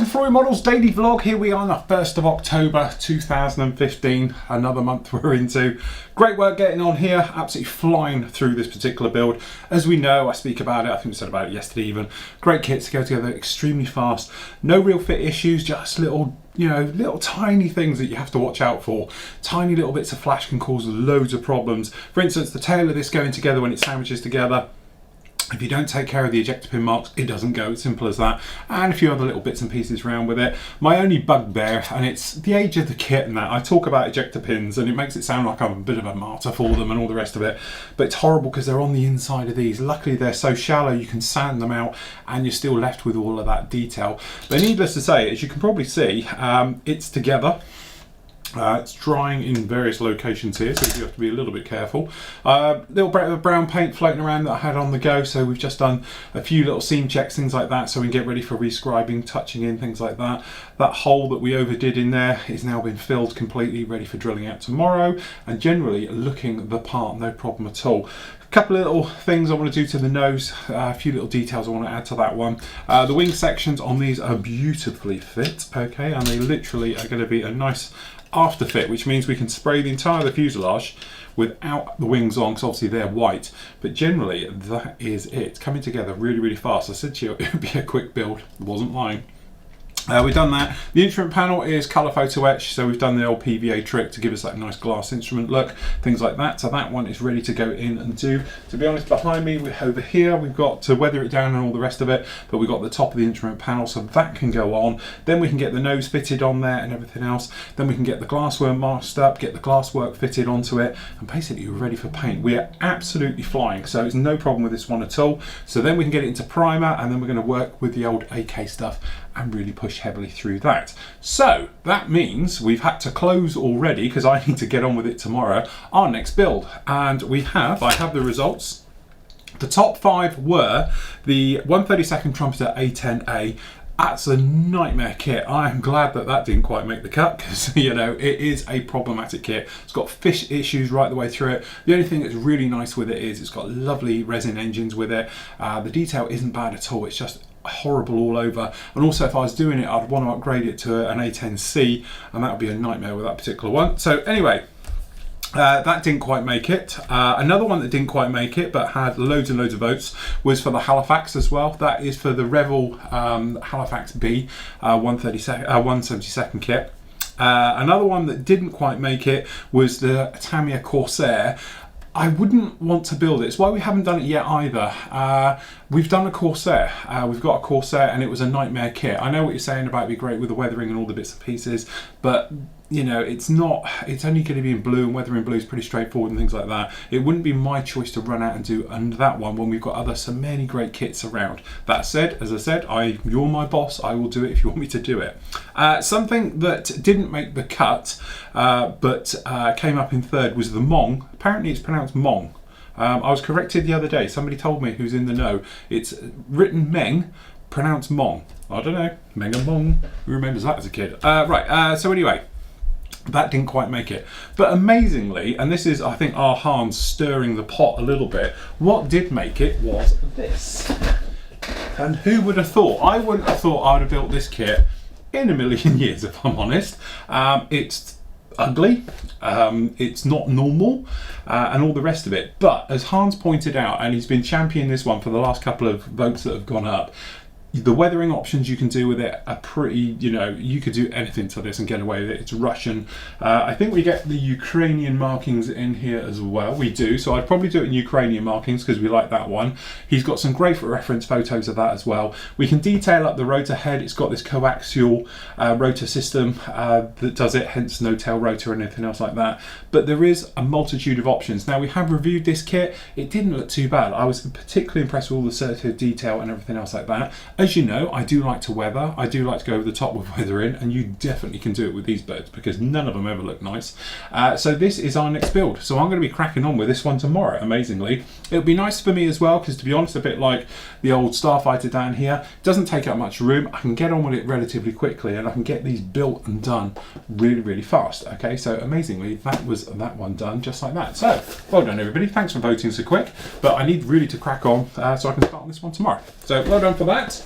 Welcome Flory Models Daily Vlog. Here we are on the 1st of October 2015, another month we're into. Great work getting on here, absolutely flying through this particular build. As we know, I speak about it, I think we said about it yesterday even. Great kits to go together extremely fast. No real fit issues, just little, little tiny things that you have to watch out for. Tiny little bits of flash can cause loads of problems. For instance, the tail of this going together when it sandwiches together, if you don't take care of the ejector pin marks, it doesn't go, it's simple as that. And a few other little bits and pieces around with it. My only bugbear, and it's the age of the kit and that, I talk about ejector pins and it makes it sound like I'm a bit of a martyr for them and all the rest of it, but it's horrible because they're on the inside of these. Luckily they're so shallow you can sand them out and you're still left with all of that detail. But needless to say, as you can probably see, it's together. It's drying in various locations here, so you have to be a little bit careful. Little bit of brown paint floating around that I had on the go, so we've just done a few little seam checks, things like that, so we can get ready for rescribing, touching in, things like that. That hole that we overdid in there is now been filled completely, ready for drilling out tomorrow, and generally looking the part, no problem at all. Couple of little things I want to do to the nose, a few little details I want to add to that one. The wing sections on these are beautifully fit, okay, and they literally are going to be a nice after fit, which means we can spray the entire of the fuselage without the wings on, because obviously they're white, but generally that is it. Coming together really, really fast. I said to you it would be a quick build, I wasn't lying. We've done that. The instrument panel is colour photo etched, so we've done the old PVA trick to give us that nice glass instrument look, things like that. So that one is ready to go in and do. To be honest, behind me, over here, we've got to weather it down and all the rest of it, but we've got the top of the instrument panel, so that can go on. Then we can get the nose fitted on there and everything else. Then we can get the glasswork masked up, get the glasswork fitted onto it, and basically we're ready for paint. We are absolutely flying, so it's no problem with this one at all. So then we can get it into primer, and then we're going to work with the old AK stuff and really push heavily through that. So that means we've had to close already, because I need to get on with it tomorrow, our next build. And I have the results. The top 5 were the 132nd Trumpeter A10A. That's a nightmare kit. I am glad that that didn't quite make the cut, because it is a problematic kit. It's got fish issues right the way through it. The only thing that's really nice with it is it's got lovely resin engines with it. The detail isn't bad at all. It's just horrible all over, and also if I was doing it I'd want to upgrade it to an A10C, and that would be a nightmare with that particular one. So anyway, that didn't quite make it. Another one that didn't quite make it but had loads and loads of votes was for the Halifax as well. That is for the Revel Halifax B 172nd kit. Another one that didn't quite make it was the Tamiya Corsair. I wouldn't want to build it. It's why we haven't done it yet either. We've done a Corsair. We've got a Corsair and it was a nightmare kit. I know what you're saying about it'd be great with the weathering and all the bits and pieces, but it's not. It's only going to be in blue, and weathering blue is pretty straightforward and things like that. It wouldn't be my choice to run out and do that one when we've got so many great kits around. That said, as I said, you're my boss. I will do it if you want me to do it. Something that didn't make the cut, but came up in third, was the Mong. Apparently it's pronounced Mong. I was corrected the other day. Somebody told me who's in the know. It's written Meng, pronounced Mong. I don't know. Meng and Mong. Who remembers that as a kid? So anyway, that didn't quite make it. But amazingly, and this is, I think, our Hans stirring the pot a little bit, what did make it was this. And who would have thought? I wouldn't have thought I would have built this kit in a million years, if I'm honest. It's ugly, it's not normal, and all the rest of it. But as Hans pointed out, and he's been championing this one for the last couple of votes that have gone up, the weathering options you can do with it are pretty, you could do anything to this and get away with it. It's Russian. I think we get the Ukrainian markings in here as well. We do, so I'd probably do it in Ukrainian markings because we like that one. He's got some great reference photos of that as well. We can detail up the rotor head. It's got this coaxial rotor system that does it, hence no tail rotor or anything else like that. But there is a multitude of options. Now, we have reviewed this kit. It didn't look too bad. I was particularly impressed with all the assertive detail and everything else like that. As you know, I do like to weather. I do like to go over the top with weathering, and you definitely can do it with these birds because none of them ever look nice. So this is our next build. So I'm going to be cracking on with this one tomorrow, amazingly. It'll be nice for me as well because, to be honest, a bit like the old Starfighter down here, it doesn't take up much room. I can get on with it relatively quickly, and I can get these built and done really, really fast. Okay, so amazingly, that was that one done just like that. So well done, everybody. Thanks for voting so quick, but I need really to crack on so I can start on this one tomorrow. So well done for that.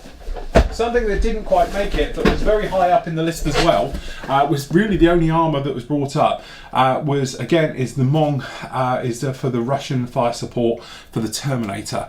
something that didn't quite make it, but was very high up in the list as well, was really the only armour that was brought up, is the Mong, for the Russian fire support for the Terminator.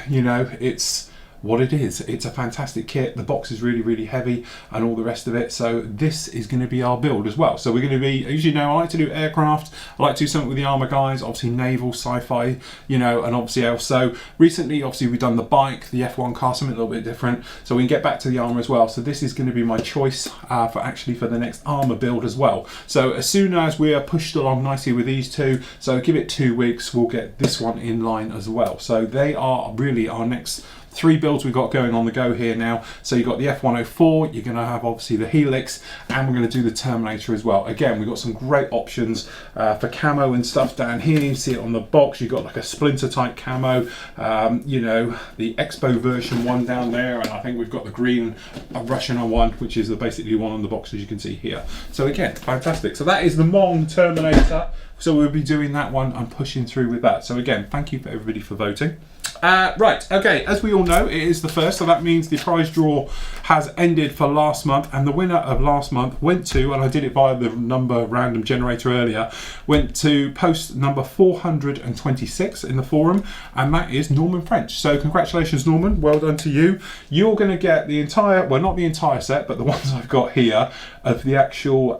It's what it is. It's a fantastic kit. The box is really, really heavy and all the rest of it. So this is going to be our build as well. So we're going to be, as you know, I like to do aircraft. I like to do something with the armour guys, obviously naval, sci-fi, and obviously else. So recently, obviously we've done the bike, the F1 car, something a little bit different. So we can get back to the armour as well. So this is going to be my choice for the next armour build as well. So as soon as we are pushed along nicely with these two, so give it 2 weeks, we'll get this one in line as well. So they are really our next 3 builds we've got going on the go here now. So you've got the F104, you're going to have obviously the Helix, and we're going to do the Terminator as well. Again, we've got some great options for camo and stuff down here. You see it on the box. You've got like a Splinter type camo, the Expo version one down there, and I think we've got the green Russian one, which is basically one on the box, as you can see here. So again, fantastic. So that is the Mong Terminator. So we'll be doing that one and pushing through with that. So again, thank you for everybody for voting. Right, okay, as we all know, it is the first, so that means the prize draw has ended for last month, and the winner of last month went to, and I did it via the number random generator earlier, went to post number 426 in the forum, and that is Norman French. So congratulations, Norman, well done to you. You're going to get the entire, well, not the entire set, but the ones I've got here of the actual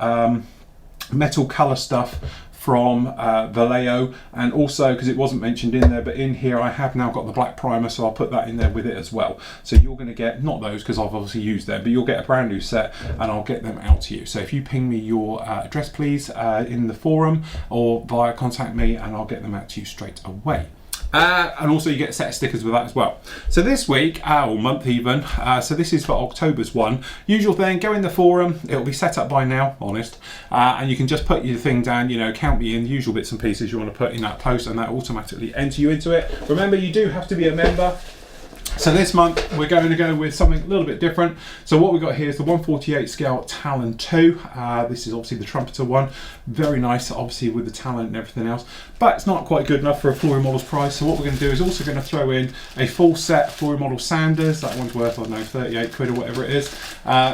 metal colour stuff from Vallejo, and also, because it wasn't mentioned in there, but in here I have now got the black primer, so I'll put that in there with it as well. So you're going to get, not those because I've obviously used them, but you'll get a brand new set and I'll get them out to you. So if you ping me your address please in the forum or via contact me, and I'll get them out to you straight away. And also you get a set of stickers with that as well. So this week, or month even, so this is for October's one. Usual thing, go in the forum, it'll be set up by now, honest, and you can just put your thing down, count me in, the usual bits and pieces you want to put in that post, and that automatically enter you into it. Remember, you do have to be a member. So this month we're going to go with something a little bit different. So what we've got here is the 1/48 scale Talon 2. This is obviously the trumpeter one. Very nice, obviously, with the talent and everything else. But it's not quite good enough for a Flory Models prize. So what we're going to do is also going to throw in a full set Flory Model Sanders. That one's worth, I don't know, 38 quid or whatever it is.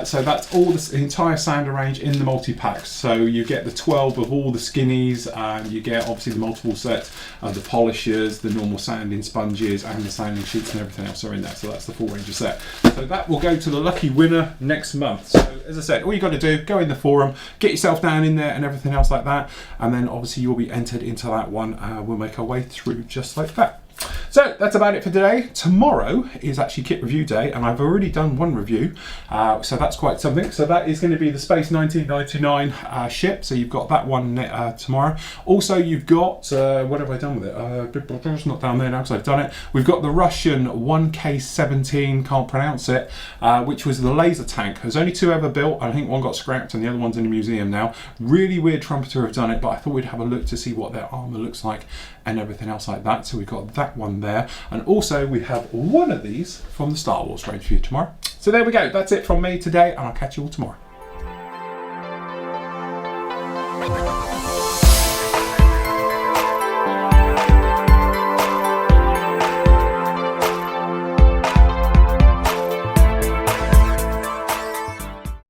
So that's all the entire sander range in the multi-packs. So you get the 12 of all the skinnies, and you get obviously the multiple sets of the polishers, the normal sanding sponges, and the sanding sheets and everything else are in there. So that's the full range of set. So that will go to the lucky winner next month. So as I said, all you got to do, go in the forum, get yourself down in there and everything else like that, and then obviously you'll be entered into that one. We'll make our way through just like that. So that's about it for today. Tomorrow is actually kit review day, and I've already done one review, so that's quite something. So that is going to be the Space 1999 ship. So you've got that one tomorrow. Also, you've got what have I done with it? It's not down there now because I've done it. We've got the Russian 1K17, can't pronounce it, which was the laser tank. There's only 2 ever built. I think one got scrapped and the other one's in a museum now. Really weird trumpeter have done it, but I thought we'd have a look to see what their armour looks like and everything else like that. So we've got that one there, and also we have one of these from the Star Wars range for you tomorrow. So there we go, that's it from me today, and I'll catch you all tomorrow.